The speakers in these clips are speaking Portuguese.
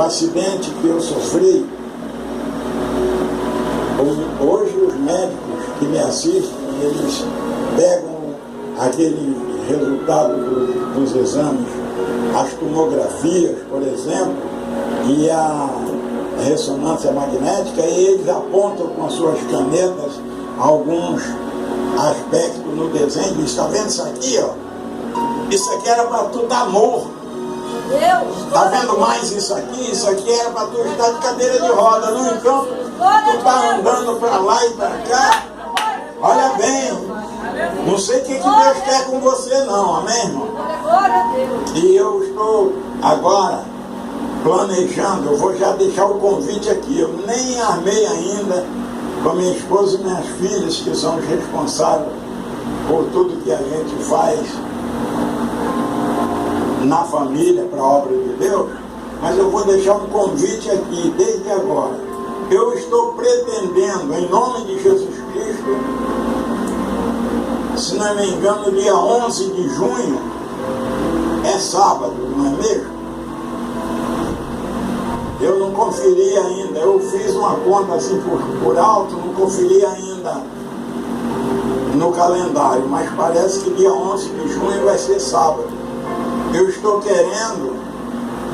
o acidente que eu sofri, hoje os médicos que me assistem, eles pegam aquele resultado dos exames, as tomografias, por exemplo, e a ressonância magnética, e eles apontam com as suas canetas alguns aspectos no desenho. Está vendo isso aqui, ó? Isso aqui era para tu estar morto. Está vendo mais isso aqui? Isso aqui era para tu estar de cadeira de roda. No entanto, tu está andando para lá e para cá. Olha bem, não sei o que Deus quer com você não, amém, irmão? E eu estou agora planejando, eu vou já deixar o convite aqui. Eu nem armei ainda com minha esposa e minhas filhas, que são os responsáveis por tudo que a gente faz na família para a obra de Deus, mas eu vou deixar um convite aqui desde agora. Eu estou pretendendo, em nome de Jesus Cristo, se não me engano, dia 11 de junho, é sábado, não é mesmo? Eu não conferi ainda, eu fiz uma conta assim por alto, não conferi ainda no calendário, mas parece que dia 11 de junho vai ser sábado. Eu estou querendo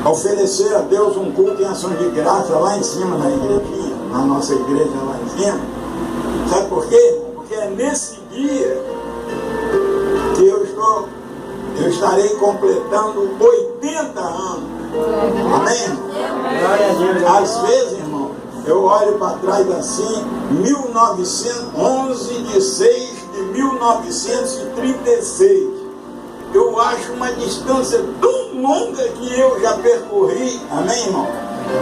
oferecer a Deus um culto em ações de graça lá em cima na igrejinha, na nossa igreja lá em cima. Sabe por quê? Porque é nesse dia que eu estarei completando 80 anos. Amém? Às vezes, irmão, eu olho para trás assim, 11 de 6 de 1936. Eu acho uma distância tão longa que eu já percorri, amém, irmão?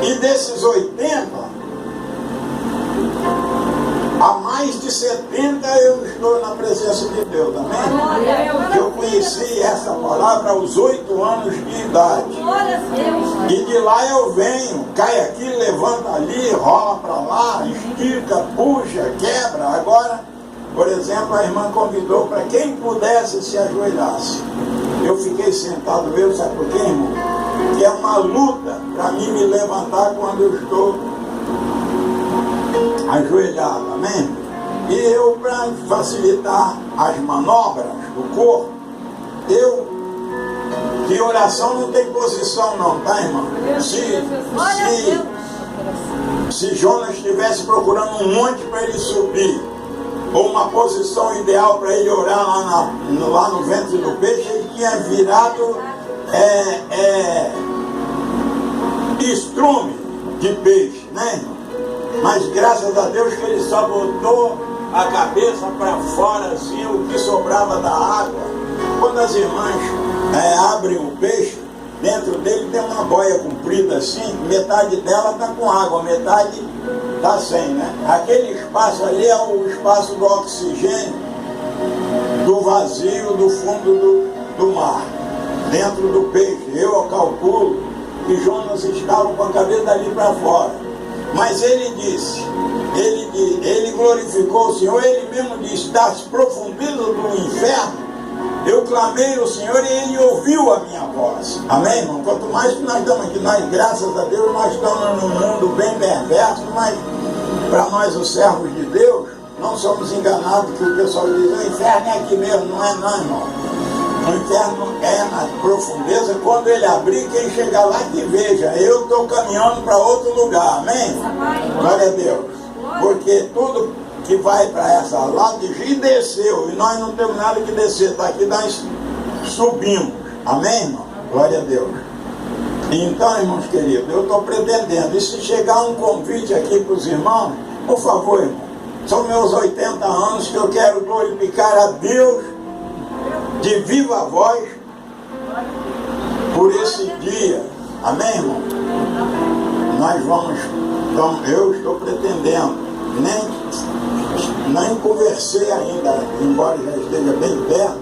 E desses 80, há mais de 70 eu estou na presença de Deus, amém? Eu conheci essa palavra aos 8 anos de idade. E de lá eu venho, cai aqui, levanta ali, rola para lá, estica, puxa, quebra. Agora, por exemplo, a irmã convidou para quem pudesse se ajoelhasse. Eu fiquei sentado mesmo, sabe por quê, irmão? Que é uma luta para mim me levantar quando eu estou ajoelhado, amém? E eu, para facilitar as manobras do corpo, que oração não tem posição não, tá, irmão? Se Jonas estivesse procurando um monte para ele subir, ou uma posição ideal para ele orar lá no ventre do peixe, ele tinha virado estrume de peixe, né, irmão? Mas graças a Deus que ele só botou a cabeça para fora, assim, o que sobrava da água. Quando as irmãs abrem o peixe, dentro dele tem uma boia comprida assim, metade dela está com água, metade está sem, né? Aquele espaço ali é o espaço do oxigênio, do vazio, do fundo do mar, dentro do peixe. Eu calculo que Jonas estava com a cabeça dali para fora. Mas ele disse, ele glorificou o Senhor, ele mesmo disse, das profundezas do inferno, eu clamei ao Senhor e Ele ouviu a minha voz. Amém, irmão? Quanto mais que nós estamos aqui, graças a Deus, nós estamos num mundo bem perverso, mas para nós, os servos de Deus, não somos enganados, que o pessoal diz, o inferno é aqui mesmo. Não é não, irmão. O inferno é na profundeza. Quando ele abrir, quem chegar lá que veja, eu estou caminhando para outro lugar. Amém? Glória a Deus. Porque tudo que vai para essa lado e desceu, e nós não temos nada que descer, está aqui nós subimos, amém, irmão? Glória a Deus. Então, irmãos queridos, eu estou pretendendo, e se chegar um convite aqui para os irmãos, por favor, irmão, são meus 80 anos que eu quero glorificar a Deus de viva voz por esse dia, amém, irmão? Nós vamos, então, eu estou pretendendo, nem conversei ainda, embora já esteja bem perto,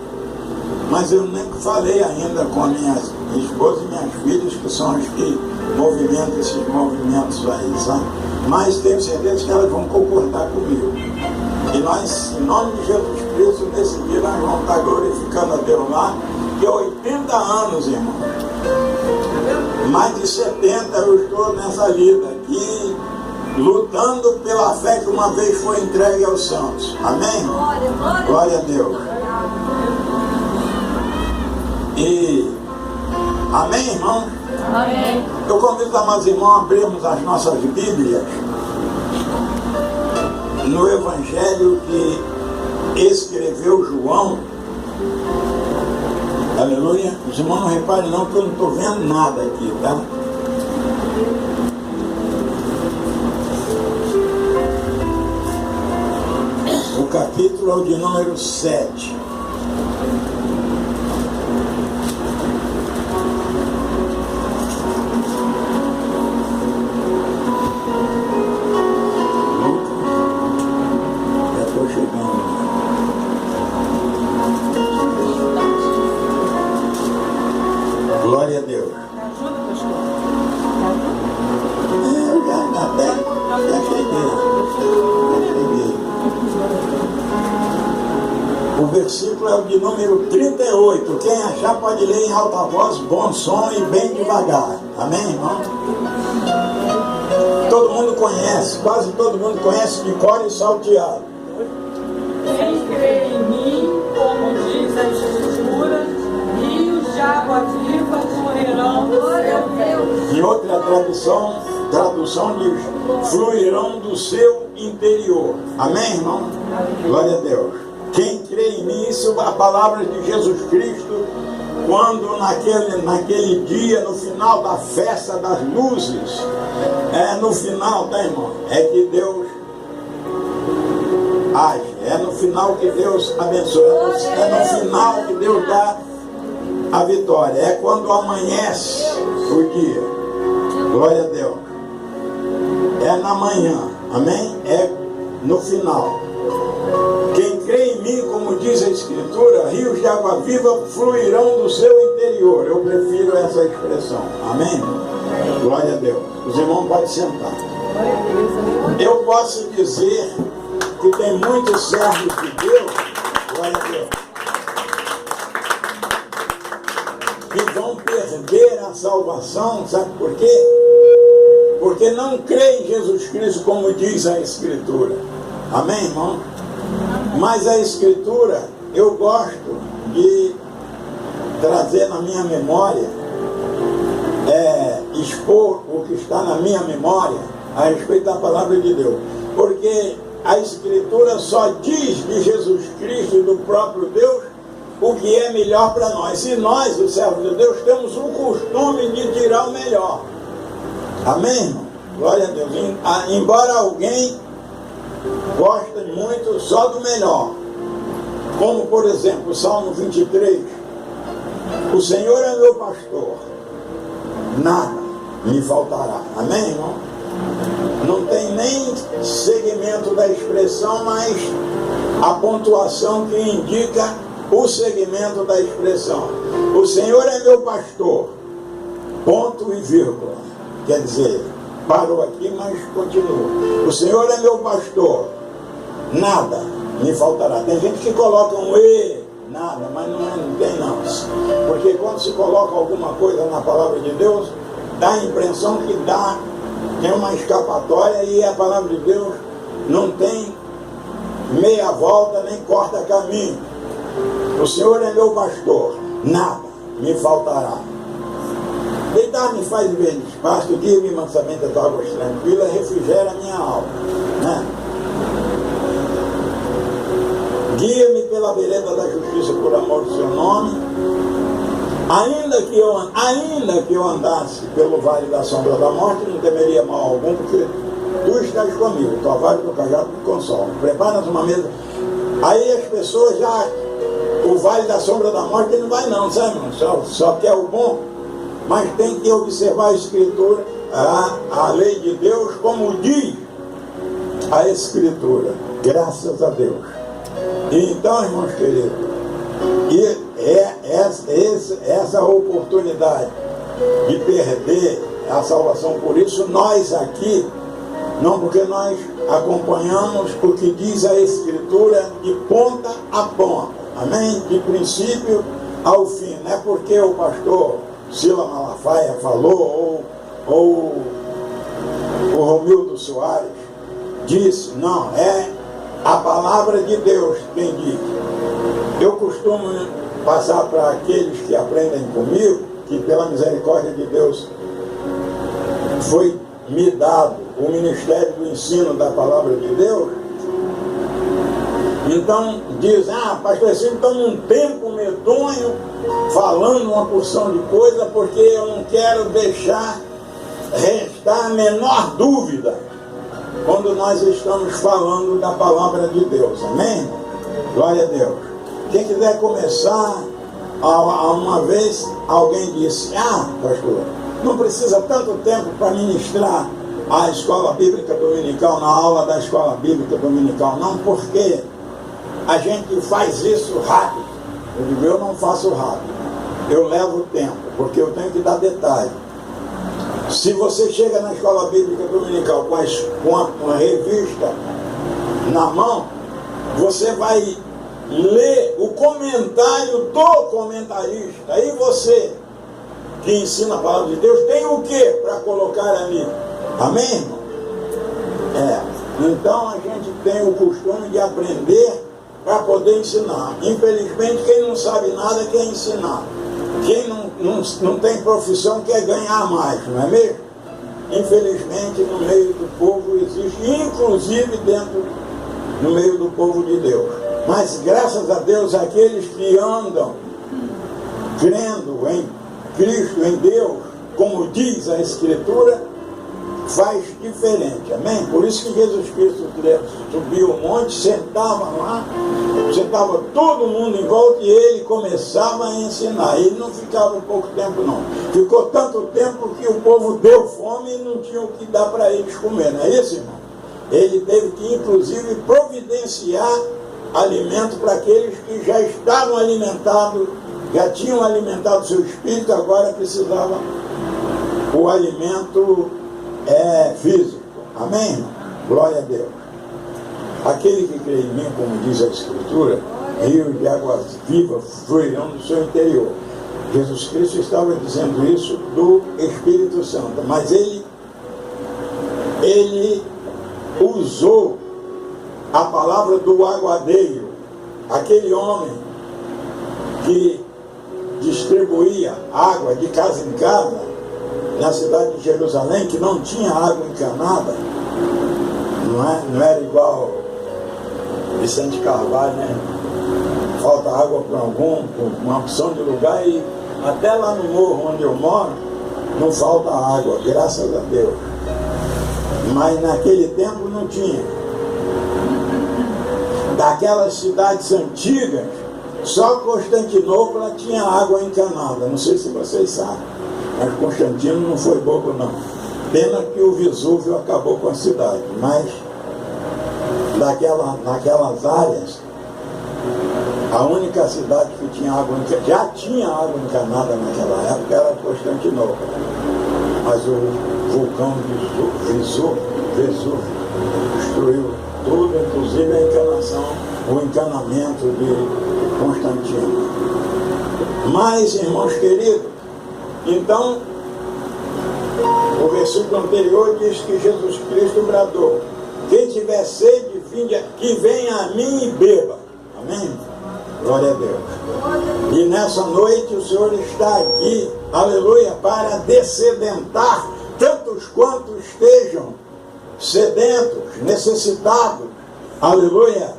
mas eu nem falei ainda com a minha esposa e minhas filhas, que são as que movimentam esses movimentos aí, sabe? Mas tenho certeza que elas vão concordar comigo. E nós, em nome de Jesus Cristo, nesse dia nós vamos estar glorificando a Deus lá, que é 80 anos, irmão. mais de 70 eu estou nessa lida aqui, lutando pela fé que uma vez foi entregue aos santos. Amém? Glória a Deus. E amém, irmão? Amém. Eu convido os amados irmãos a abrirmos as nossas Bíblias no Evangelho que escreveu João. Aleluia. Os irmãos não reparem não, porque eu não estou vendo nada aqui, tá? O capítulo é o de número 7. Já estou chegando. Glória a Deus. Me ajuda, pastor? Eu já cheguei. O versículo é o de número 38. Quem achar pode ler em alta voz, bom som e bem devagar. Amém, irmão? Todo mundo conhece, quase todo mundo conhece de cor e salteado. Quem crê em mim, como diz a Escritura, rios de água viva correrão do seu Deus. Em outra tradução diz, fluirão do seu interior. Amém, irmão? Glória a Deus. Quem crê em mim, isso é a palavra de Jesus Cristo, quando naquele dia, no final da festa das luzes, no final, tá, irmão? É que Deus age, é no final que Deus abençoa, é no final que Deus dá a vitória, é quando amanhece o dia. Glória a Deus. É na manhã, amém? É no final. Quem crê em mim, como diz a Escritura, rios de água viva fluirão do seu interior. Eu prefiro essa expressão. Amém? Glória a Deus. Os irmãos podem sentar. Eu posso dizer que tem muitos servos de Deus, glória a Deus, que vão perder a salvação. Sabe por quê? Porque não crê em Jesus Cristo, como diz a Escritura. Amém, irmão? Mas a Escritura, eu gosto de trazer na minha memória, expor o que está na minha memória a respeito da palavra de Deus. Porque a Escritura só diz de Jesus Cristo e do próprio Deus o que é melhor para nós. E nós, os servos de Deus, temos o costume de tirar o melhor. Amém, irmão? Glória a Deus. Embora alguém gosta muito só do melhor, como por exemplo o Salmo 23, o Senhor é meu pastor, nada me faltará. Amém, irmão? Não tem nem segmento da expressão, mas a pontuação que indica o segmento da expressão. O Senhor é meu pastor, ponto e vírgula. Quer dizer, parou aqui, mas continua. O Senhor é meu pastor, nada me faltará. Tem gente que coloca um e, nada, mas não tem não. Porque quando se coloca alguma coisa na palavra de Deus, dá a impressão que tem uma escapatória, e a palavra de Deus não tem meia volta nem corta caminho. O Senhor é meu pastor, nada me faltará. Deitar-me faz ver espaço, guia-me mansamente as águas tranquilas, refrigera a minha alma, né? Guia-me pela vereda da justiça por amor do seu nome. Ainda que eu andasse pelo vale da sombra da morte, não temeria mal algum, porque tu estás comigo, tua vara e teu cajado me consolam. Prepara-nos uma mesa. Aí as pessoas já, o vale da sombra da morte não vai não, sabe, irmão? Só quer o bom. Mas tem que observar a Escritura, a lei de Deus, como diz a Escritura. Graças a Deus. E então, irmãos queridos, essa oportunidade de perder a salvação, por isso nós aqui, não, porque nós acompanhamos o que diz a Escritura de ponta a ponta, amém? De princípio ao fim. Não é porque o pastor Sila Malafaia falou, ou o Romildo Soares disse. Não, é a palavra de Deus quem diz. Eu costumo passar para aqueles que aprendem comigo, que pela misericórdia de Deus foi me dado o ministério do ensino da palavra de Deus. Então diz, pastor Cílio está num tempo medonho falando uma porção de coisa, porque eu não quero deixar restar a menor dúvida quando nós estamos falando da palavra de Deus. Amém? Glória a Deus. Quem quiser começar, uma vez alguém disse, pastor, não precisa tanto tempo para ministrar a escola bíblica dominical, na aula da escola bíblica dominical. Não, porque a gente faz isso rápido. Eu digo, eu não faço rápido, eu levo tempo, porque eu tenho que dar detalhe. Se você chega na escola bíblica dominical com a revista na mão, você vai ler o comentário do comentarista. Aí você, que ensina a palavra de Deus, tem o que para colocar ali? Amém, irmão? Então a gente tem o costume de aprender para poder ensinar. Infelizmente, quem não sabe nada quer ensinar. Quem não tem profissão quer ganhar mais, não é mesmo? Infelizmente, no meio do povo existe, inclusive no meio do povo de Deus. Mas graças a Deus, aqueles que andam crendo em Cristo, em Deus, como diz a Escritura, faz diferente, amém? Por isso que Jesus Cristo subiu o monte, sentava lá, sentava todo mundo em volta e ele começava a ensinar. Ele não ficava pouco tempo não, ficou tanto tempo que o povo deu fome e não tinha o que dar para eles comer, não é isso, irmão? Ele teve que inclusive providenciar alimento para aqueles que já estavam alimentados, já tinham alimentado seu espírito, agora precisavam o alimento físico. Amém, irmão? Glória a Deus. Aquele que crê em mim, como diz a Escritura, rios de águas vivas fluirão do seu interior. Jesus Cristo estava dizendo isso do Espírito Santo, mas ele usou a palavra do aguadeiro, aquele homem que distribuía água de casa em casa na cidade de Jerusalém, que não tinha água encanada. Não era igual Vicente Carvalho, né? Falta água para uma opção de lugar, e até lá no morro onde eu moro não falta água, graças a Deus. Mas naquele tempo não tinha. Daquelas cidades antigas, só Constantinopla tinha água encanada. Não sei se vocês sabem, mas Constantino não foi bobo não. Pena que o Vesúvio acabou com a cidade, mas naquelas áreas, a única cidade que tinha água encanada, já tinha água encanada naquela época, era Constantinopla. Mas o vulcão Vesúvio destruiu tudo, inclusive a encanação, o encanamento de Constantino. Mas, irmãos queridos, então, o versículo anterior diz que Jesus Cristo bradou: quem tiver sede, que venha a mim e beba. Amém? Glória a Deus. E nessa noite o Senhor está aqui, aleluia, para dessedentar tantos quantos estejam sedentos, necessitados, aleluia,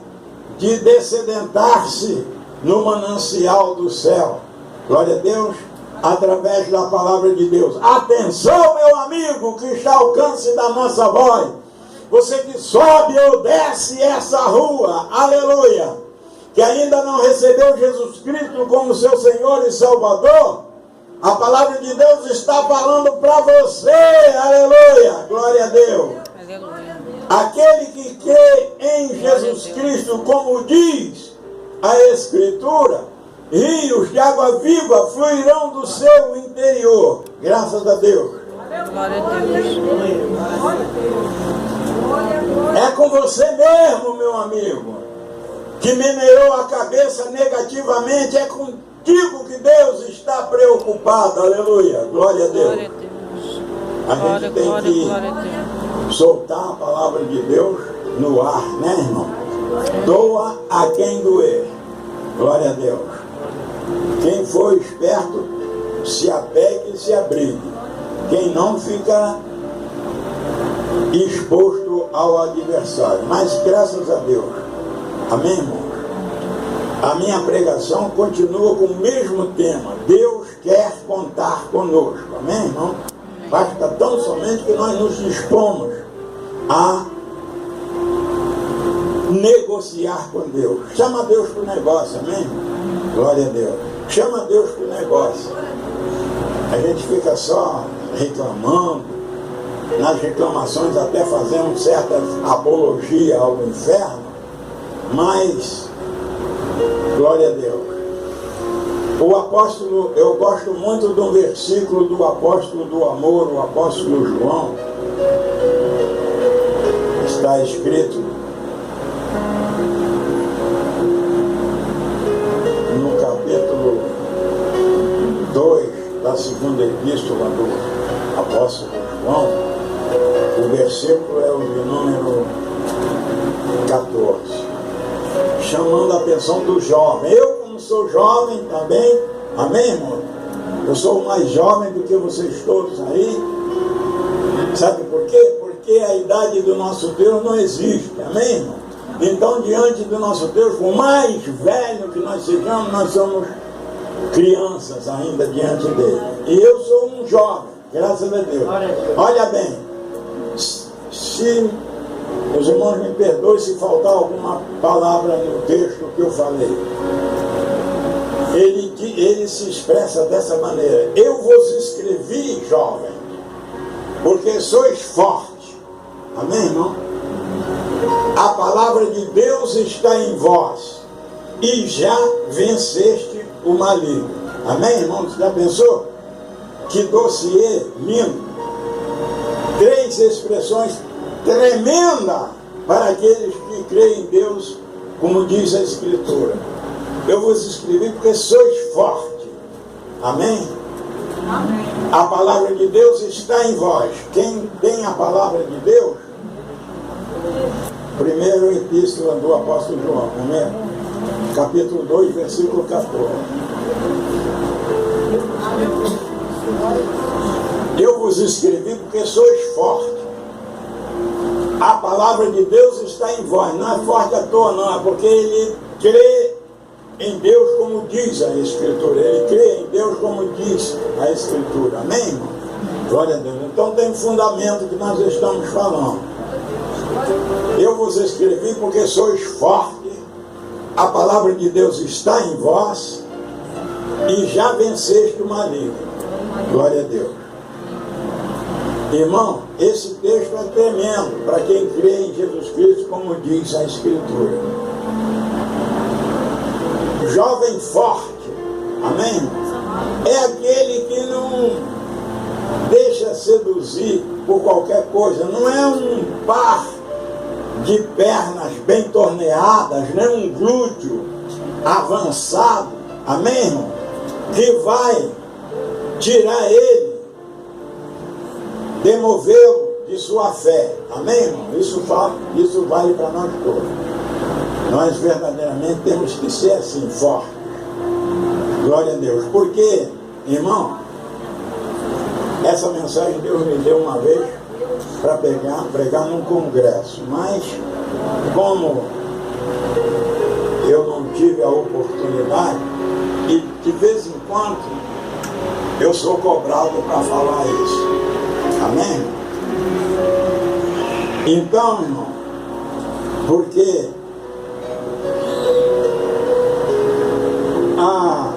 de dessedentar-se no manancial do céu. Glória a Deus, através da palavra de Deus. Atenção, meu amigo, que está ao alcance da nossa voz. Você que sobe ou desce essa rua, aleluia, que ainda não recebeu Jesus Cristo como seu Senhor e Salvador, a palavra de Deus está falando para você, aleluia, glória a Deus. Aleluia. Aquele que crê em Jesus Cristo, como diz a Escritura, rios de água viva fluirão do seu interior. Graças a Deus. Glória a Deus. É com você mesmo, meu amigo, que meneou a cabeça negativamente. É digo que Deus está preocupado, aleluia, glória a Deus. Glória a Deus. A gente tem que soltar a palavra de Deus no ar, né, irmão? Doa a quem doer, glória a Deus. Quem for esperto, se apegue e se abrigue. Quem não, fica exposto ao adversário. Mas graças a Deus, amém, irmão? A minha pregação continua com o mesmo tema. Deus quer contar conosco, amém, irmão? Basta tão somente que nós nos dispomos a negociar com Deus. Chama Deus para o negócio, amém? Glória a Deus. Chama Deus para o negócio. A gente fica só reclamando. Nas reclamações até fazemos certa apologia ao inferno, mas glória a Deus. O apóstolo, eu gosto muito de um versículo do apóstolo do amor, o apóstolo João. Está escrito no capítulo 2 da segunda epístola do apóstolo João. O versículo é o de número 14. Chamando a atenção do jovem. Eu, como sou jovem também, amém, irmão? Eu sou mais jovem do que vocês todos aí. Sabe por quê? Porque a idade do nosso Deus não existe, amém, irmão? Então, diante do nosso Deus, por mais velho que nós sejamos, nós somos crianças ainda diante dele. E eu sou um jovem, graças a Deus. Olha bem, se os irmãos me perdoem se faltar alguma palavra no texto que eu falei. Ele se expressa dessa maneira: eu vos escrevi, jovem, porque sois fortes. Amém, irmão? A palavra de Deus está em vós e já venceste o maligno. Amém, irmão? Você já pensou? Que dossiê lindo! 3 expressões tremendas para aqueles que creem em Deus, como diz a Escritura. Eu vos escrevi porque sois fortes. Amém? Amém? A palavra de Deus está em vós. Quem tem a palavra de Deus? Primeira epístola do apóstolo João, amém? Capítulo 2, versículo 14. Eu vos escrevi porque sois fortes. A palavra de Deus está em vós. Não é forte à toa, não. É porque ele crê em Deus como diz a Escritura. Ele crê em Deus como diz a Escritura. Amém, irmão? Glória a Deus. Então tem fundamento que nós estamos falando. Eu vos escrevi porque sois fortes. A palavra de Deus está em vós e já venceste o maligno. Glória a Deus. Irmão, esse texto é tremendo para quem crê em Jesus Cristo, como diz a Escritura. Jovem forte, amém? É aquele que não deixa seduzir por qualquer coisa. Não é um par de pernas bem torneadas, nem um glúteo avançado, amém, irmão? Que vai tirar ele, demovê-lo de sua fé, amém, irmão? Isso vale para nós todos. Nós verdadeiramente temos que ser assim, fortes. Glória a Deus. Porque, irmão, essa mensagem Deus me deu uma vez para pregar num congresso, mas como eu não tive a oportunidade, e de vez em quando eu sou cobrado para falar isso, amém? Então, irmão, porque há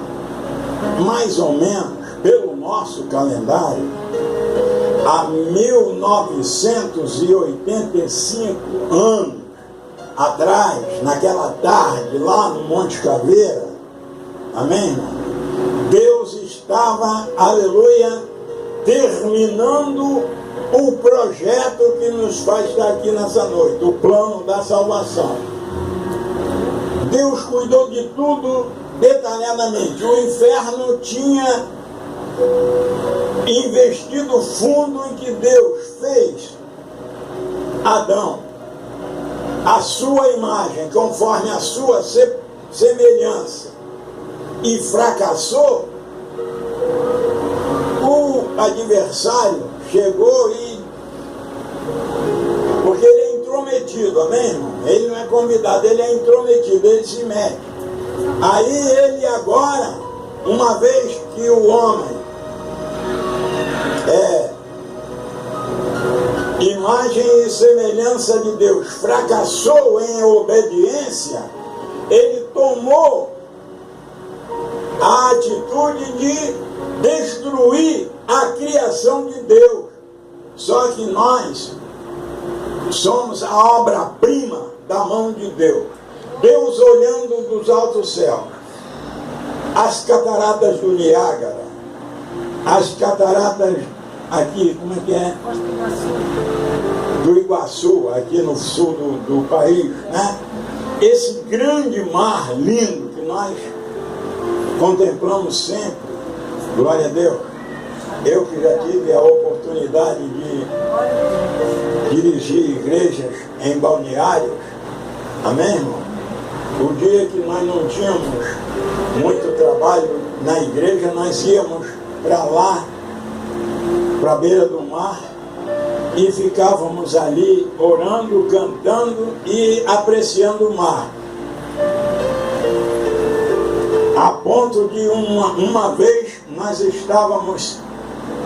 mais ou menos, pelo nosso calendário, há 1985 anos atrás, naquela tarde lá no Monte Caveira, amém, irmão? Deus estava, aleluia, terminando o projeto que nos faz estar aqui nessa noite, o plano da salvação. Deus cuidou de tudo detalhadamente. O inferno tinha investido fundo em que Deus fez Adão, a sua imagem, conforme a sua semelhança, e fracassou. O adversário chegou porque ele é intrometido, amém, irmão? Ele não é convidado, ele é intrometido, ele se mete. Aí ele agora, uma vez que o homem é imagem e semelhança de Deus, fracassou em obediência, ele tomou a atitude de destruir a criação de Deus. Só que nós somos a obra-prima da mão de Deus. Deus olhando dos altos céus, as cataratas do Niágara, as cataratas aqui, como é que é? Do Iguaçu, aqui no sul do país, né? Esse grande mar lindo que nós contemplamos sempre, glória a Deus. Eu que já tive a oportunidade de dirigir igrejas em balneários, amém, irmão? O dia que nós não tínhamos muito trabalho na igreja, nós íamos para lá, para a beira do mar, e ficávamos ali orando, cantando e apreciando o mar. A ponto de uma vez nós estávamos,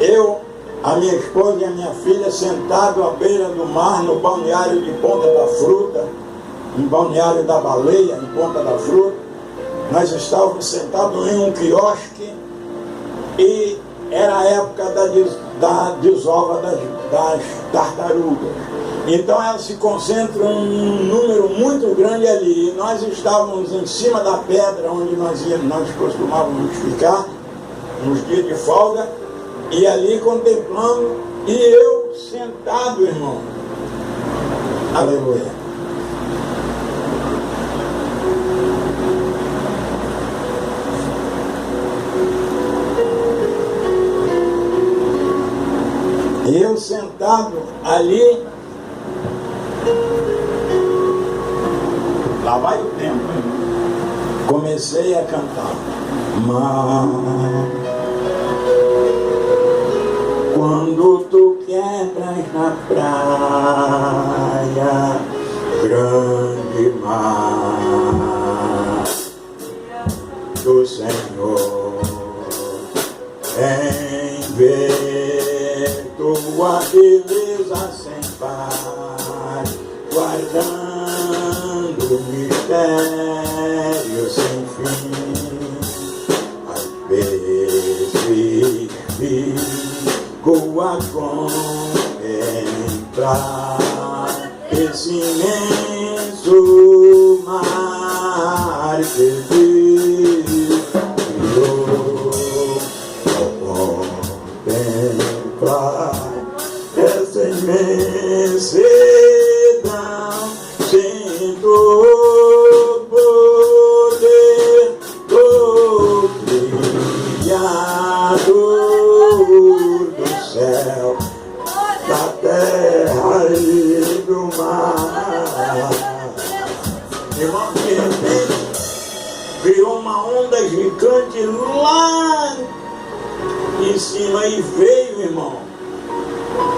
eu, a minha esposa e a minha filha, sentados à beira do mar, no balneário de Ponta da Fruta, no balneário da Baleia, em Ponta da Fruta. Nós estávamos sentados em um quiosque e era a época da desova das tartarugas. Então elas se concentram em um número muito grande ali. E nós estávamos em cima da pedra onde nós costumávamos ficar nos dias de folga, e ali contemplando, e eu sentado, irmão. Aleluia. Eu sentado ali, lá vai o tempo, hein? Comecei a cantar. Mas quando tu quebras na praia, grande mar do Senhor, em ver tua beleza sem par, guardando mistério sem fim, às vezes fico a contemplar esse imenso mar que Deus criou. Contemplar essa imensidão, sinto o poder do Criador do céu, da terra e do mar. Irmão, de repente criou uma onda gigante lá em cima e veio, irmão,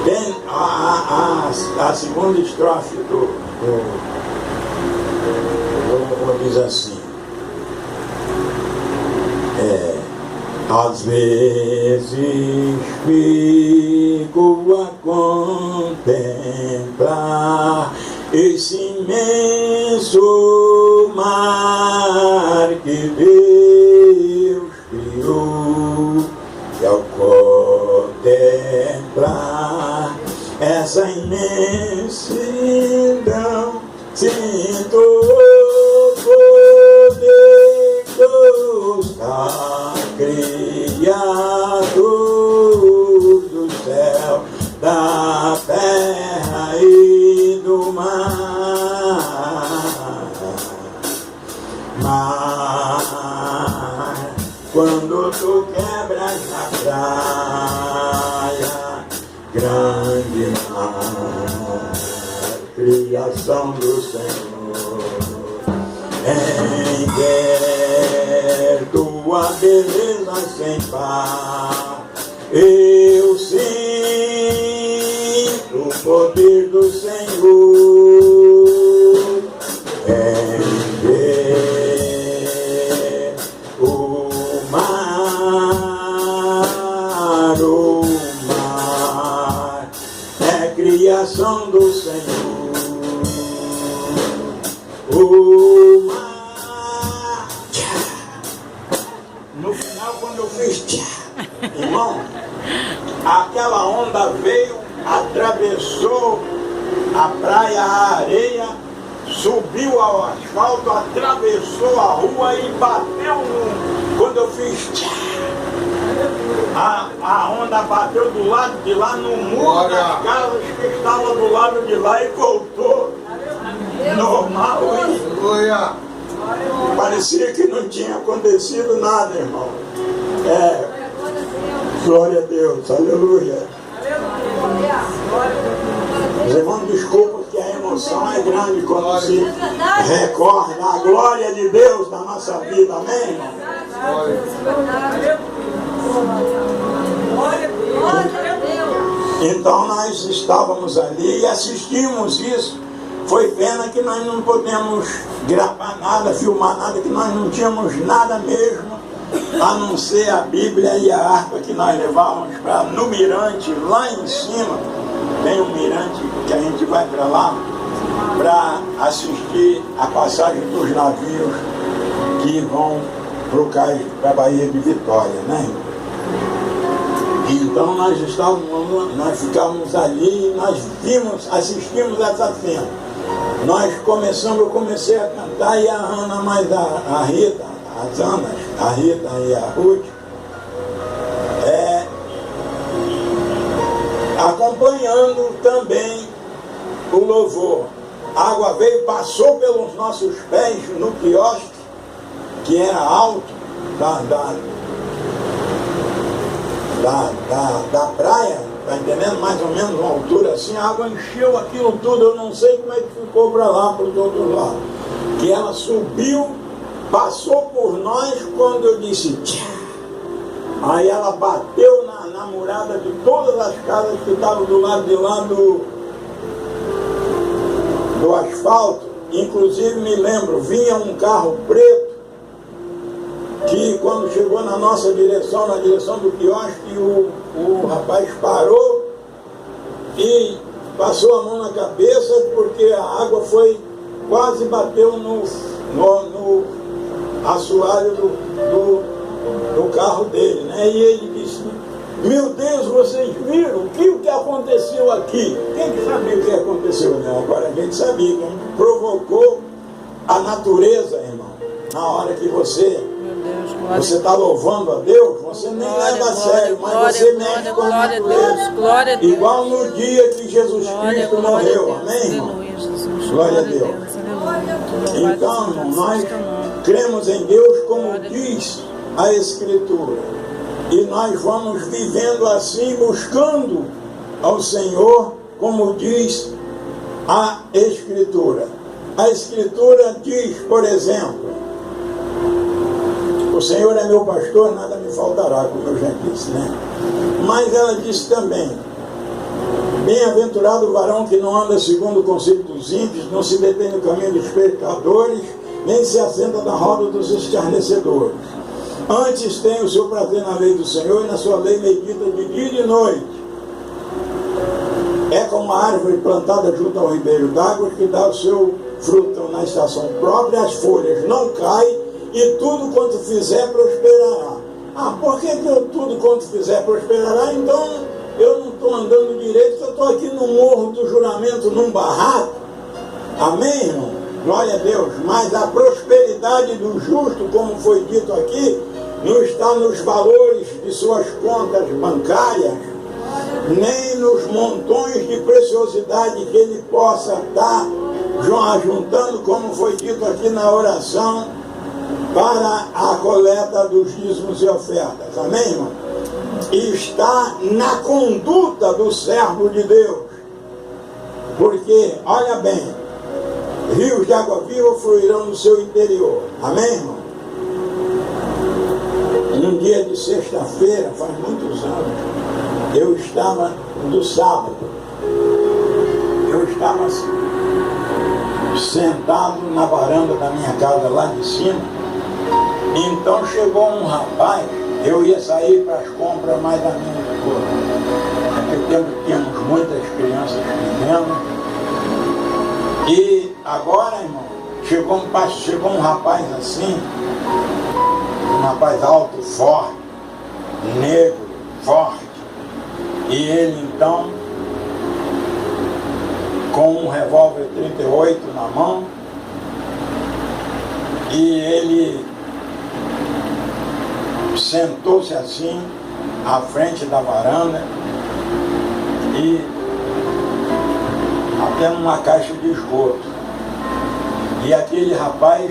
bem a segunda estrofe diz assim: às vezes fico a contemplar esse imenso mar que Deus criou, e ao contemplar essa imensidão, sinto o poder do Criador do céu, da terra e do mar. Mas Criação do Senhor, em quer tua beleza sem par, eu sinto o poder do Senhor, em ver o mar é criação do Senhor. O mar. No final, quando eu fiz irmão, aquela onda veio, atravessou a praia, a areia, subiu ao asfalto, atravessou a rua e bateu no... Quando eu fiz a onda bateu do lado de lá no muro das casas que estava do lado de lá e voltou normal. Parecia que não tinha acontecido nada, irmão. Glória a Deus, aleluia. Os irmãos, desculpa que a emoção é grande quando se recorda a glória de Deus na nossa vida, amém, irmão? Então nós estávamos ali e assistimos isso. Foi pena que nós não podemos gravar nada, filmar nada, que nós não tínhamos nada mesmo, a não ser a Bíblia e a harpa que nós levávamos no mirante, lá em cima. Tem um mirante que a gente vai para lá para assistir a passagem dos navios que vão para a Baía de Vitória, né? Então nós ficávamos ali e nós assistimos essa cena. Eu comecei a cantar e a Ana, mais a Rita, as Anas, a Rita e a Ruth, acompanhando também o louvor. A água veio, passou pelos nossos pés no quiosque, que era alto da praia, tá entendendo? Mais ou menos uma altura assim, a água encheu aquilo tudo, eu não sei como é que ficou para lá, para o outro lado. Que ela subiu, passou por nós quando eu disse tchá. Aí ela bateu na murada de todas as casas que estavam do lado de lá do asfalto. Inclusive me lembro, vinha um carro preto que quando chegou na nossa direção, na direção do quiosque, o rapaz parou e passou a mão na cabeça porque a água quase bateu no assoalho do carro dele, né? E ele disse: meu Deus, vocês viram o que aconteceu aqui? Quem que sabia o que aconteceu? Não, agora a gente sabia, que provocou a natureza, irmão. Na hora que você está louvando a Deus, você nem leva a sério, mas você mexe com a natureza. Igual no dia que Jesus Cristo morreu, amém, irmão? Glória a Deus. Então, irmão, nós cremos em Deus como diz a Escritura. E nós vamos vivendo assim, buscando ao Senhor, como diz a Escritura. A Escritura diz, por exemplo, o Senhor é meu pastor, nada me faltará, como eu já disse, né? Mas ela disse também: bem-aventurado o varão que não anda segundo o conselho dos ímpios, não se detém no caminho dos pecadores, nem se assenta na roda dos escarnecedores. Antes tem o seu prazer na lei do Senhor, e na sua lei medita de dia e de noite. É como uma árvore plantada junto ao ribeiro d'água, que dá o seu fruto na estação própria, as folhas não caem, e tudo quanto fizer prosperará. Por que tudo quanto fizer prosperará? Então eu não estou andando direito, eu estou aqui no Morro do Juramento, num barraco. Amém, irmão? Glória a Deus. Mas a prosperidade do justo, como foi dito aqui, não está nos valores de suas contas bancárias, nem nos montões de preciosidade que ele possa estar juntando, como foi dito aqui na oração, para a coleta dos dízimos e ofertas. Amém, irmão? E está na conduta do servo de Deus. Porque, olha bem, rios de água viva fluirão no seu interior. Amém, irmão? Num dia de sexta-feira, faz muitos anos, eu estava do sábado, eu estava sentado na varanda da minha casa lá de cima. Então chegou um rapaz, eu ia sair para as compras, mas a minha esposa, naquele tempo tínhamos muitas crianças pequenas. E agora, irmão, chegou um rapaz assim, um rapaz alto, forte, negro, forte. E ele então, com um revólver 38 na mão, e ele sentou-se assim, à frente da varanda, e até numa caixa de esgoto. E aquele rapaz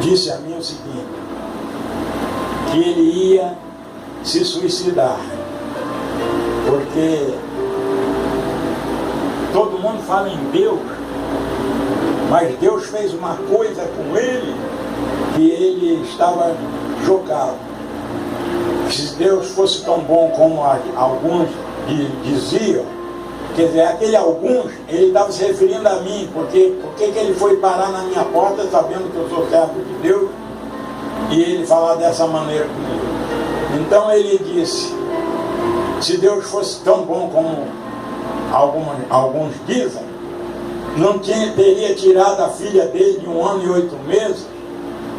disse a mim o seguinte, que ele ia se suicidar, porque todo mundo fala em Deus, mas Deus fez uma coisa com ele que ele estava chocado. Se Deus fosse tão bom como alguns diziam, quer dizer, aquele alguns, ele estava se referindo a mim, porque por que ele foi parar na minha porta sabendo que eu sou servo de Deus e ele falar dessa maneira comigo? Então ele disse, se Deus fosse tão bom como alguns dizem, não teria tirado a filha dele de 1 ano e 8 meses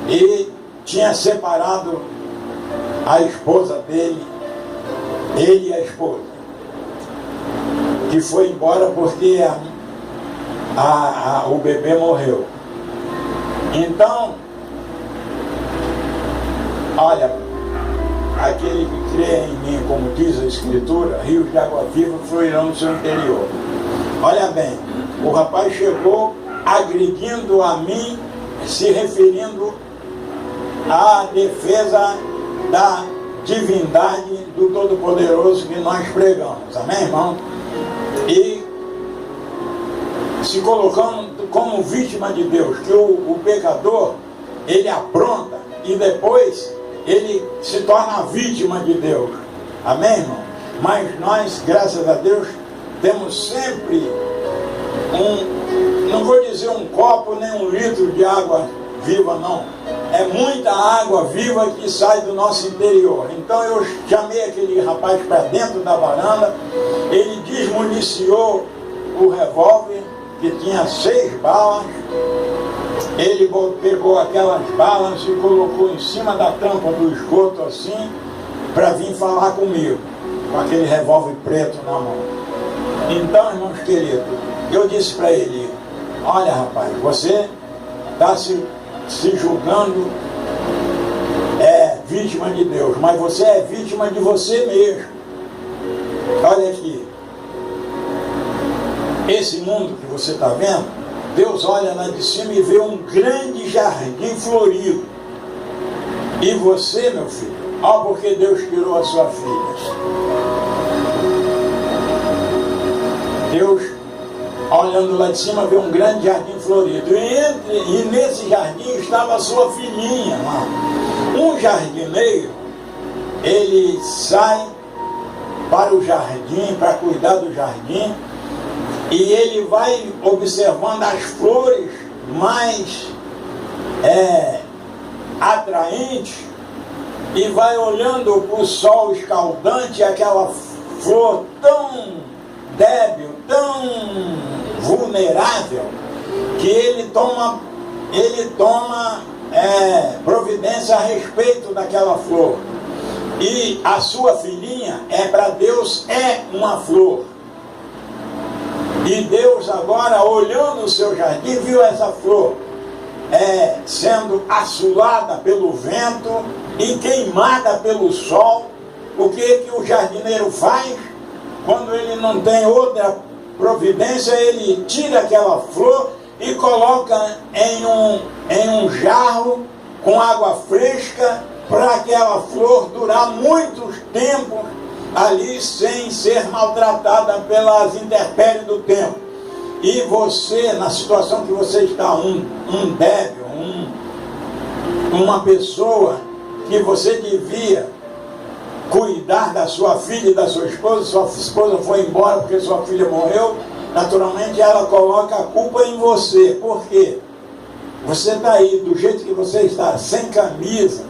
e tinha separado a esposa dele, ele e a esposa, que foi embora porque o bebê morreu. Então, olha, aquele que crê em mim, como diz a Escritura, rios de água viva fluirão no seu interior. Olha bem, o rapaz chegou agredindo a mim, se referindo à defesa da divindade do Todo-Poderoso que nós pregamos. Amém, irmão? E se colocando como vítima de Deus, que o pecador, ele apronta e depois ele se torna vítima de Deus. Amém, irmão? Mas nós, graças a Deus, temos sempre não vou dizer um copo nem 1 litro de água viva, não. É muita água viva que sai do nosso interior. Então eu chamei aquele rapaz para dentro da varanda, ele desmuniciou o revólver, que tinha 6 balas, ele pegou aquelas balas e colocou em cima da tampa do esgoto assim, para vir falar comigo, com aquele revólver preto na mão. Então, irmãos queridos, eu disse para ele, olha rapaz, você está se julgando vítima de Deus, mas você é vítima de você mesmo. Olha aqui, esse mundo que você está vendo, Deus olha lá de cima e vê um grande jardim florido. E você, meu filho, olha porque Deus tirou a sua filha. Deus, olhando lá de cima, vê um grande jardim florido. E nesse jardim estava a sua filhinha lá. Um jardineiro, ele sai para o jardim, para cuidar do jardim, e ele vai observando as flores mais atraentes, e vai olhando para o sol escaldante, aquela flor tão débil, tão vulnerável, que ele toma providência a respeito daquela flor. E a sua filhinha, para Deus, é uma flor. E Deus agora, olhando o seu jardim, viu essa flor sendo assolada pelo vento e queimada pelo sol. O que o jardineiro faz? Quando ele não tem outra providência, ele tira aquela flor e coloca em um jarro com água fresca, para aquela flor durar muitos tempos ali sem ser maltratada pelas intempéries do tempo. E você, na situação que você está, um débil, uma pessoa que você devia cuidar da sua filha e da sua esposa foi embora porque sua filha morreu, naturalmente ela coloca a culpa em você. Por quê? Você está aí do jeito que você está, sem camisa,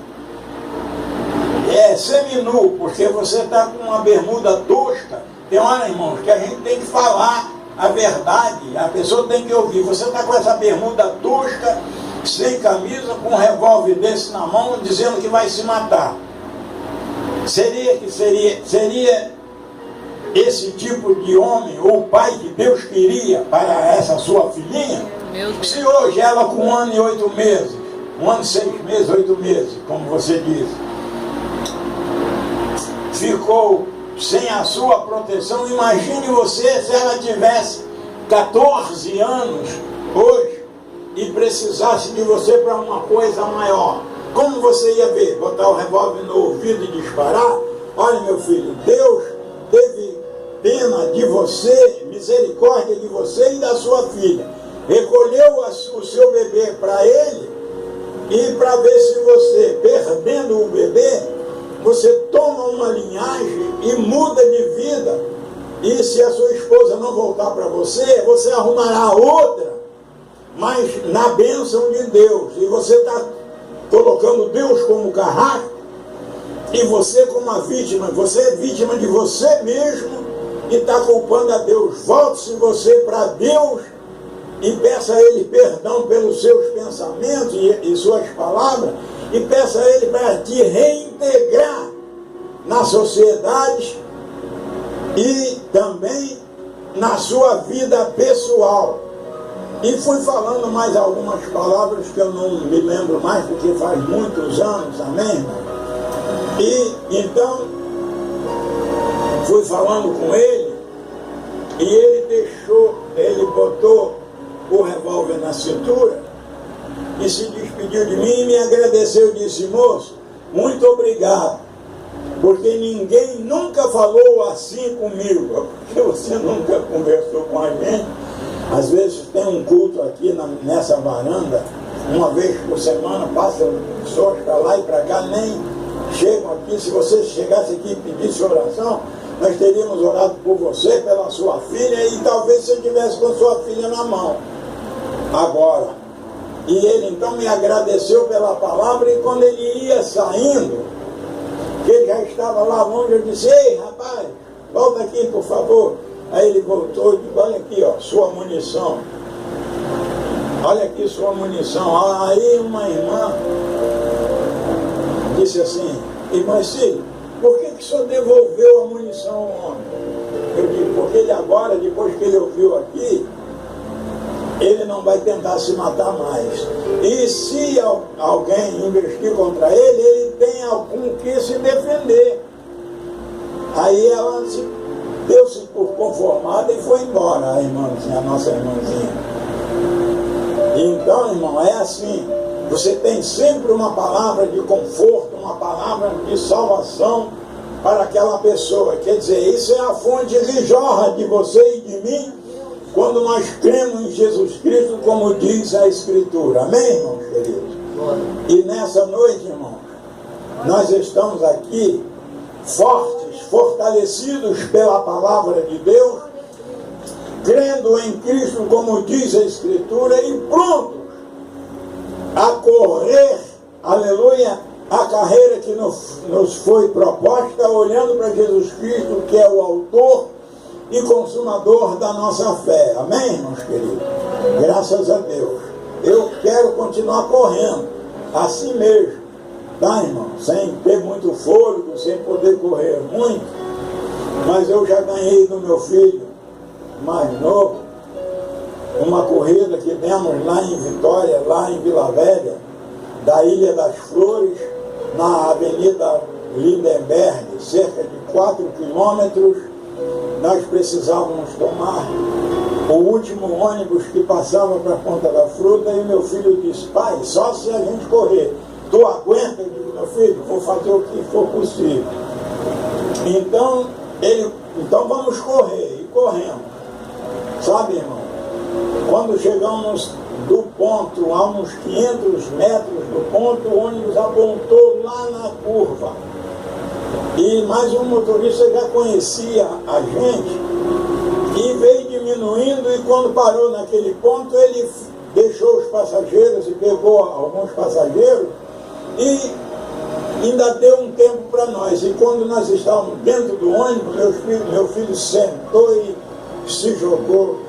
seminu, porque você está com uma bermuda tosca. Tem hora, irmãos, que a gente tem que falar a verdade, a pessoa tem que ouvir. Você está com essa bermuda tosca, sem camisa, com um revólver desse na mão, dizendo que vai se matar. Seria esse tipo de homem, ou pai que Deus queria para essa sua filhinha? Se hoje ela com 1 ano e 8 meses, 1 ano e 6 meses, 8 meses, como você disse, ficou sem a sua proteção, imagine você se ela tivesse 14 anos hoje e precisasse de você para uma coisa maior. Como você ia ver? Botar o revólver no ouvido e disparar? Olha, meu filho, Deus teve pena de você, misericórdia de você e da sua filha. Recolheu o seu bebê para ele, e para ver se você, perdendo o bebê, você toma uma linhagem e muda de vida. E se a sua esposa não voltar para você, você arrumará outra, mas na bênção de Deus. E você está colocando Deus como carrasco e você como a vítima. Você é vítima de você mesmo e está culpando a Deus. Volte-se você para Deus e peça a Ele perdão pelos seus pensamentos e suas palavras, e peça a Ele para te reintegrar na sociedade e também na sua vida pessoal. E fui falando mais algumas palavras que eu não me lembro mais, porque faz muitos anos, amém? E então fui falando com ele, e ele botou o revólver na cintura e se despediu de mim e me agradeceu. Disse: moço, muito obrigado, porque ninguém nunca falou assim comigo, porque você nunca conversou com a gente. Às vezes tem um culto aqui nessa varanda, uma vez por semana, passa pessoas para lá e para cá, nem chegam aqui. Se você chegasse aqui e pedisse oração, nós teríamos orado por você, pela sua filha, e talvez você estivesse com sua filha na mão agora. E ele então me agradeceu pela palavra, e quando ele ia saindo, que ele já estava lá longe, eu disse: ei, rapaz, volta aqui, por favor. Aí ele voltou e disse: olha aqui, ó, sua munição. Olha aqui sua munição. Aí uma irmã disse assim: irmã Cílio, por que o senhor devolveu a munição ao homem? Eu digo: porque ele agora, depois que ele ouviu aqui, ele não vai tentar se matar mais. E se alguém investir contra ele, ele tem algum que se defender. Aí ela deu-se por conformada e foi embora, a irmãzinha, a nossa irmãzinha. Então, irmão, é assim. Você tem sempre uma palavra de conforto, uma palavra de salvação para aquela pessoa. Quer dizer, isso é a fonte que jorra de você e de mim, quando nós cremos em Jesus Cristo, como diz a Escritura. Amém, irmãos queridos? E nessa noite, irmãos, nós estamos aqui fortes, fortalecidos pela palavra de Deus, crendo em Cristo, como diz a Escritura, e prontos a correr, aleluia, a carreira que nos foi proposta, olhando para Jesus Cristo, que é o autor e consumador da nossa fé. Amém, irmãos queridos? Graças a Deus. Eu quero continuar correndo, assim mesmo, tá, irmão? Sem ter muito fôlego, sem poder correr muito, mas eu já ganhei do meu filho mais novo uma corrida que demos lá em Vitória, lá em Vila Velha, da Ilha das Flores, na Avenida Lindenberg, cerca de 4 quilômetros. Nós precisávamos tomar o último ônibus que passava para a Ponta da Fruta, e meu filho disse: pai, só se a gente correr. Tu aguenta? Eu digo: meu filho, vou fazer o que for possível. Então vamos correr, e corremos. Sabe, irmão? Quando chegamos do ponto, a uns 500 metros do ponto, o ônibus apontou lá na curva. E mais um motorista já conhecia a gente e veio diminuindo, e quando parou naquele ponto, ele deixou os passageiros e pegou alguns passageiros e ainda deu um tempo para nós. E quando nós estávamos dentro do ônibus, meu filho sentou e se jogou.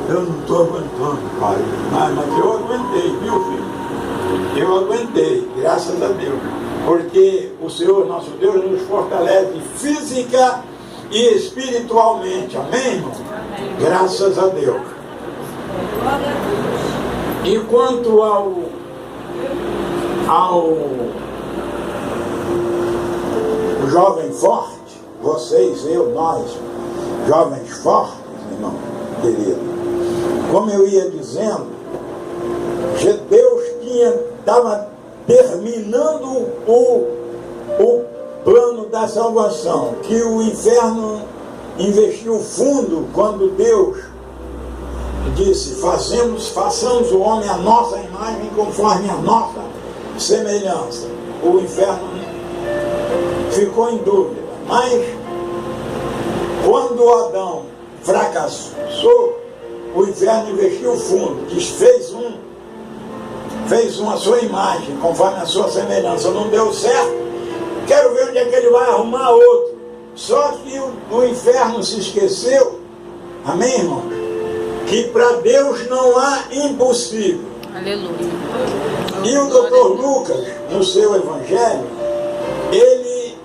Eu não estou aguentando, pai. Mas eu aguentei, viu, filho? Eu aguentei, graças a Deus. Porque o Senhor, nosso Deus, nos fortalece física e espiritualmente. Amém, irmão? Graças a Deus. E quanto ao jovem forte, vocês, eu, nós, jovens fortes, irmão querido, como eu ia dizendo, Deus estava terminando o plano da salvação, que o inferno investiu fundo quando Deus disse: façamos o homem à nossa imagem, conforme a nossa semelhança. O inferno ficou em dúvida, mas quando Adão fracassou, o inferno investiu fundo, fez uma sua imagem, conforme a sua semelhança. Não deu certo, quero ver onde é que ele vai arrumar outro. Só que o inferno se esqueceu, amém, irmão? Que para Deus não há impossível. Aleluia. E o Dr. Lucas, no seu evangelho, ele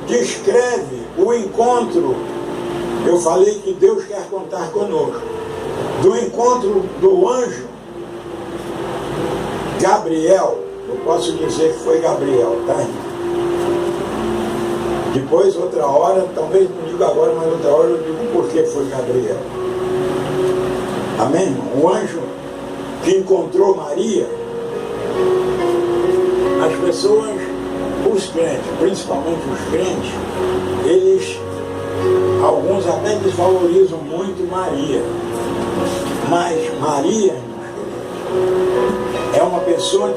descreve o encontro. Eu falei que Deus quer contar conosco. Do encontro do anjo Gabriel, eu posso dizer que foi Gabriel, tá? Depois, outra hora, talvez não digo agora, mas outra hora eu digo por que foi Gabriel. Amém, irmão? O anjo que encontrou Maria, as pessoas, os crentes, principalmente os crentes, alguns até desvalorizam muito Maria. Mas Maria é uma pessoa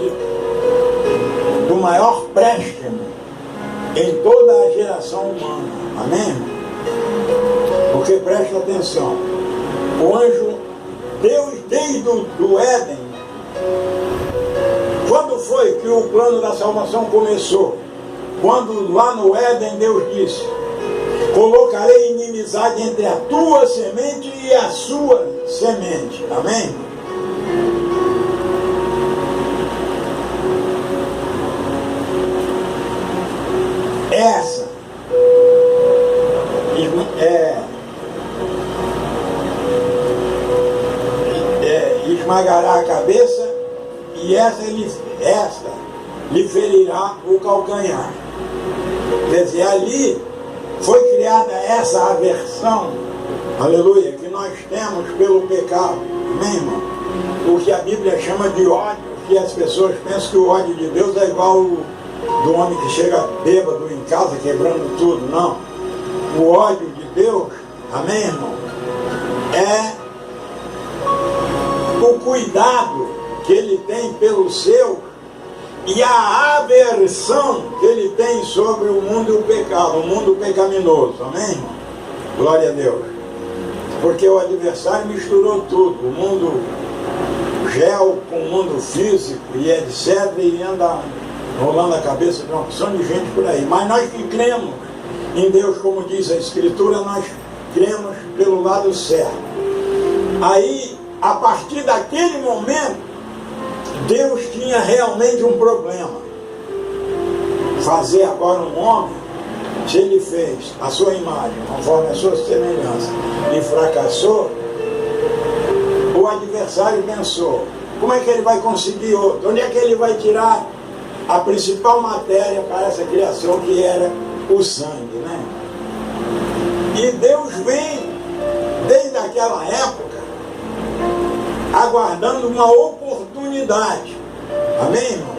do maior préstimo em toda a geração humana. Amém? Porque presta atenção, o anjo, Deus desde o Éden, quando foi que o plano da salvação começou? Quando lá no Éden Deus disse: colocarei inimizade entre a tua semente e a sua semente. Amém? Essa esmagará a cabeça, e esta lhe ferirá o calcanhar. Quer dizer, ali foi criada essa aversão, aleluia, que nós temos pelo pecado. Amém, irmão? O que a Bíblia chama de ódio, que as pessoas pensam que o ódio de Deus é igual do homem que chega bêbado em casa quebrando tudo. Não. O ódio de Deus, amém, irmão, é o cuidado que ele tem pelo seu e a aversão que ele tem sobre o mundo e o pecado, o mundo pecaminoso. Amém, irmão? Glória a Deus. Porque o adversário misturou tudo, o mundo gel com o mundo físico e etc, e anda rolando a cabeça de uma opção de gente por aí. Mas nós que cremos em Deus, como diz a Escritura, nós cremos pelo lado certo. Aí, a partir daquele momento, Deus tinha realmente um problema. Fazer agora um homem, se ele fez a sua imagem, conforme a sua semelhança, e fracassou, o adversário pensou: como é que ele vai conseguir outro? Onde é que ele vai tirar a principal matéria para essa criação, que era o sangue, né? E Deus vem, desde aquela época, aguardando uma oportunidade. Amém, irmão?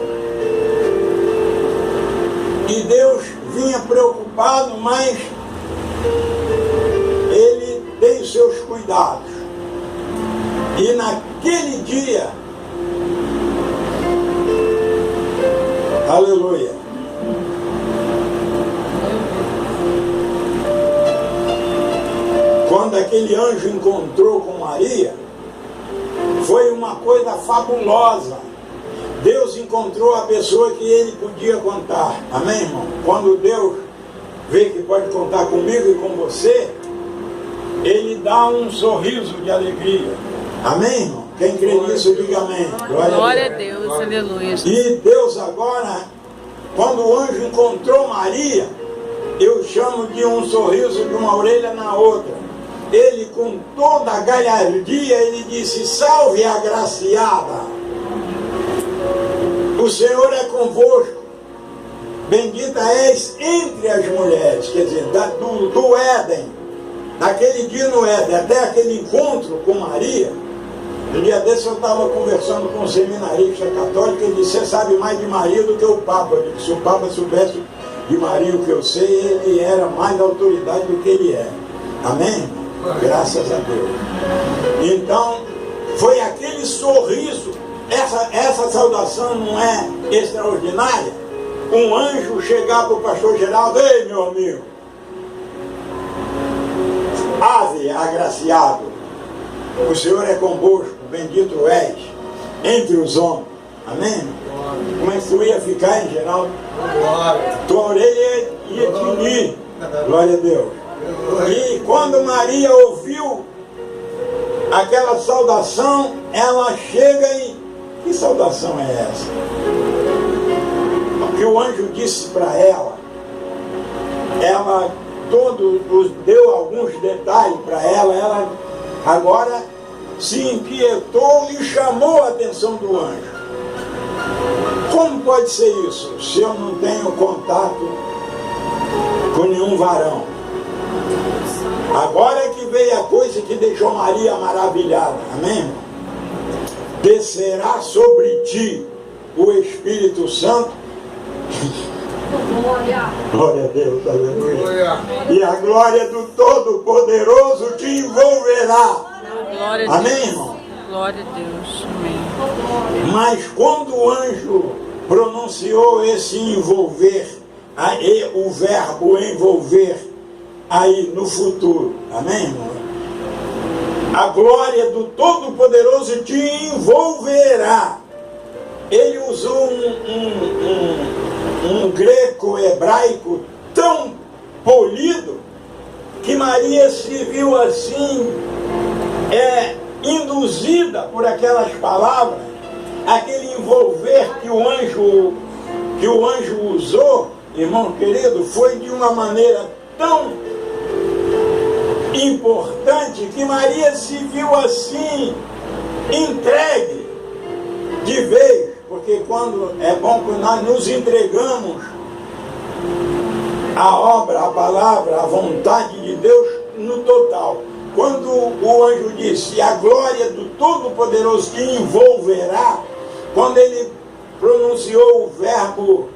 E Deus viu vinha preocupado, mas ele tem os seus cuidados. E naquele dia, aleluia, quando aquele anjo encontrou com Maria, foi uma coisa fabulosa. Deus encontrou a pessoa que ele podia contar. Amém, irmão? Quando Deus vê que pode contar comigo e com você, ele dá um sorriso de alegria. Amém, irmão? Quem crê nisso, diga amém. Glória a Deus, aleluia. E Deus agora, quando o anjo encontrou Maria, eu chamo de um sorriso de uma orelha na outra. Ele, com toda a galhardia, ele disse: salve a agraciada, o Senhor é convosco, bendita és entre as mulheres. Quer dizer, do Éden, daquele dia no Éden até aquele encontro com Maria. Um dia desse eu estava conversando com um seminarista católico, ele disse: você sabe mais de Maria do que o Papa. Eu disse: se o Papa soubesse de Maria o que eu sei, ele era mais autoridade do que ele é. Amém? Graças a Deus. Então, foi aquele sorriso. Essa saudação não é extraordinária? Um anjo chegar para o pastor Geraldo: ei, meu amigo, ave agraciado, o Senhor é convosco, bendito és entre os homens. Amém? Como é que tu ia ficar, hein, Geraldo? Tua orelha ia tinir. Glória a Deus. E quando Maria ouviu aquela saudação, ela chega e... que saudação é essa? O que o anjo disse para ela, deu alguns detalhes para ela, ela agora se inquietou e chamou a atenção do anjo. Como pode ser isso, se eu não tenho contato com nenhum varão? Agora é que veio a coisa que deixou Maria maravilhada. Amém, irmão? Descerá sobre ti o Espírito Santo. Glória a Deus, aleluia. E a glória do Todo-Poderoso te envolverá. Amém, irmão? Glória a Deus. Amém. Mas quando o anjo pronunciou esse envolver, o verbo envolver, aí no futuro, amém, irmão? A glória do Todo-Poderoso te envolverá. Ele usou um greco-hebraico tão polido que Maria se viu assim, induzida por aquelas palavras, aquele envolver que o anjo usou, irmão querido, foi de uma maneira tão importante que Maria se viu assim, entregue de vez, porque quando é bom que nós nos entregamos à obra, à palavra, à vontade de Deus no total. Quando o anjo disse: a glória do Todo-Poderoso te envolverá, quando ele pronunciou o verbo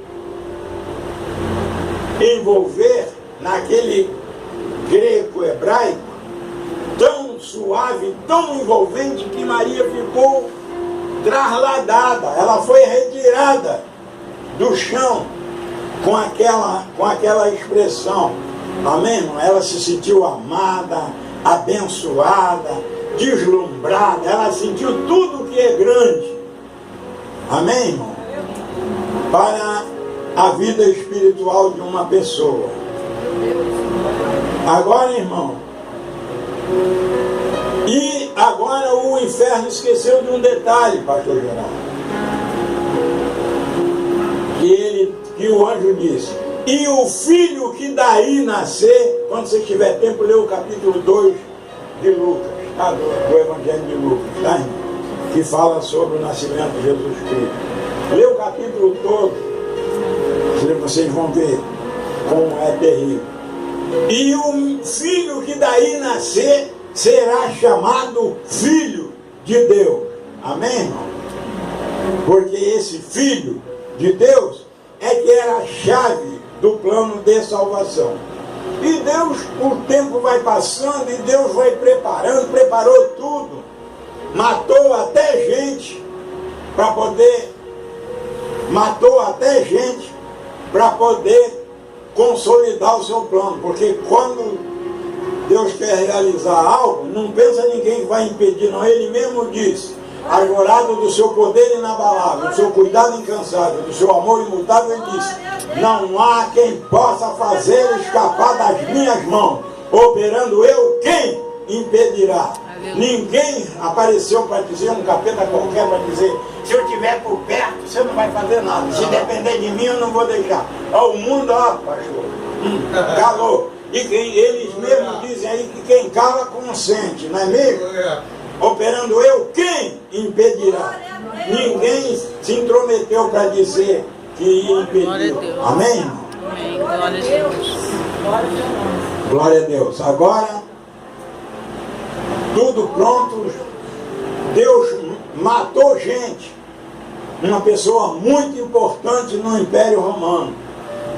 envolver, naquele greco-hebraico, tão suave, tão envolvente, que Maria ficou trasladada, ela foi retirada do chão com aquela expressão. Amém, irmão? Ela se sentiu amada, abençoada, deslumbrada, ela sentiu tudo que é grande. Amém, irmão? Para a vida espiritual de uma pessoa. Agora, irmão, e agora o inferno esqueceu de um detalhe, pastor Geraldo. Que o anjo disse: e o filho que daí nascer, quando você tiver tempo, lê o capítulo 2 de Lucas, tá? do Evangelho de Lucas, tá, irmão? Que fala sobre o nascimento de Jesus Cristo. Lê o capítulo todo, vocês vão ver como é terrível. E o filho que daí nascer será chamado Filho de Deus. Amém, irmão? Porque esse Filho de Deus é que era a chave do plano de salvação. E Deus, o tempo vai passando e Deus vai preparando, preparou tudo. Matou até gente para poder consolidar o seu plano. Porque quando Deus quer realizar algo, não pensa ninguém que vai impedir, não. Ele mesmo disse: arvorado do seu poder inabalável, do seu cuidado incansável, do seu amor imutável, ele disse: não há quem possa fazer escapar das minhas mãos. Operando eu, quem impedirá? Ninguém apareceu para dizer, um capeta qualquer para dizer: se eu estiver por perto, você não vai fazer nada. Se depender de mim, eu não vou deixar. Ó, o mundo, ó, pastor, calou. E eles mesmos dizem aí que quem cala consente, não é mesmo? Operando eu, quem impedirá? Ninguém se intrometeu para dizer que ia impedir. Amém? Amém. Glória a Deus. Glória a Deus. Agora, tudo pronto. Deus matou gente. Uma pessoa muito importante no Império Romano.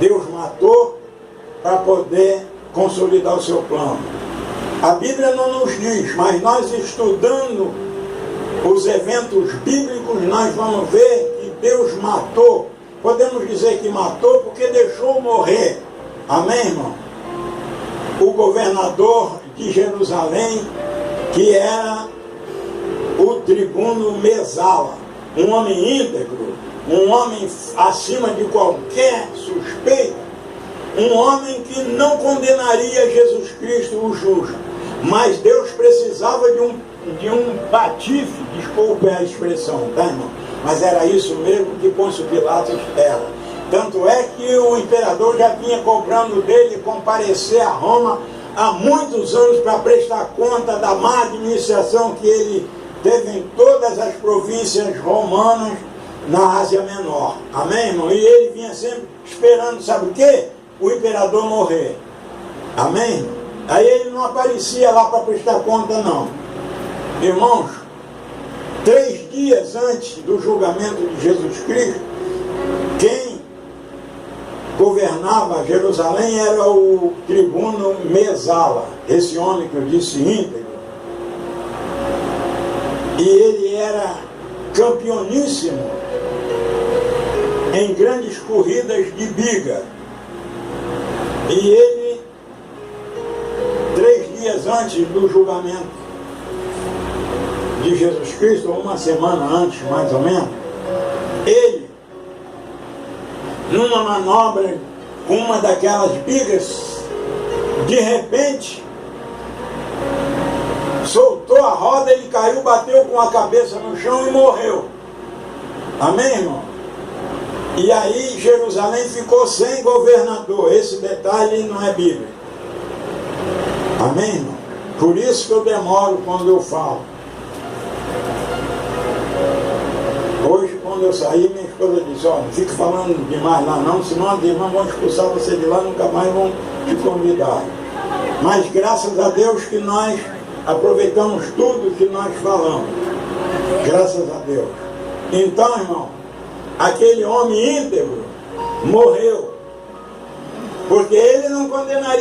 Deus matou para poder consolidar o seu plano. A Bíblia não nos diz, mas nós estudando os eventos bíblicos, nós vamos ver que Deus matou. Podemos dizer que matou porque deixou morrer. Amém, irmão? O governador de Jerusalém, que era o tribuno Mesala, um homem íntegro, um homem acima de qualquer suspeita, um homem que não condenaria Jesus Cristo, o justo. Mas Deus precisava de um patife, desculpe a expressão, tá, irmão? Mas era isso mesmo que Pôncio Pilatos era. Tanto é que o imperador já vinha cobrando dele comparecer a Roma há muitos anos para prestar conta da má administração que ele teve em todas as províncias romanas na Ásia Menor. Amém, irmão? E ele vinha sempre esperando, sabe o quê? O imperador morrer. Amém? Aí ele não aparecia lá para prestar conta, não. Irmãos, 3 dias antes do julgamento de Jesus Cristo, quem governava Jerusalém era o tribuno Mesala, esse homem que eu disse íntegro. E ele era campeoníssimo em grandes corridas de biga. E ele, 3 dias antes do julgamento de Jesus Cristo, ou uma semana antes, mais ou menos, ele, numa manobra com uma daquelas bigas, de repente, soltou a roda, ele caiu, bateu com a cabeça no chão e morreu. Amém, irmão? E aí Jerusalém ficou sem governador. Esse detalhe não é bíblico. Amém, irmão? Por isso que eu demoro quando eu falo. Hoje, quando eu saí, minha esposa disse: ó, não fique falando demais lá não, senão as irmãs vão expulsar você de lá, nunca mais vão te convidar. Mas graças a Deus que nós aproveitamos tudo que nós falamos. Graças a Deus. Então, irmão, aquele homem íntegro morreu, porque ele não condenaria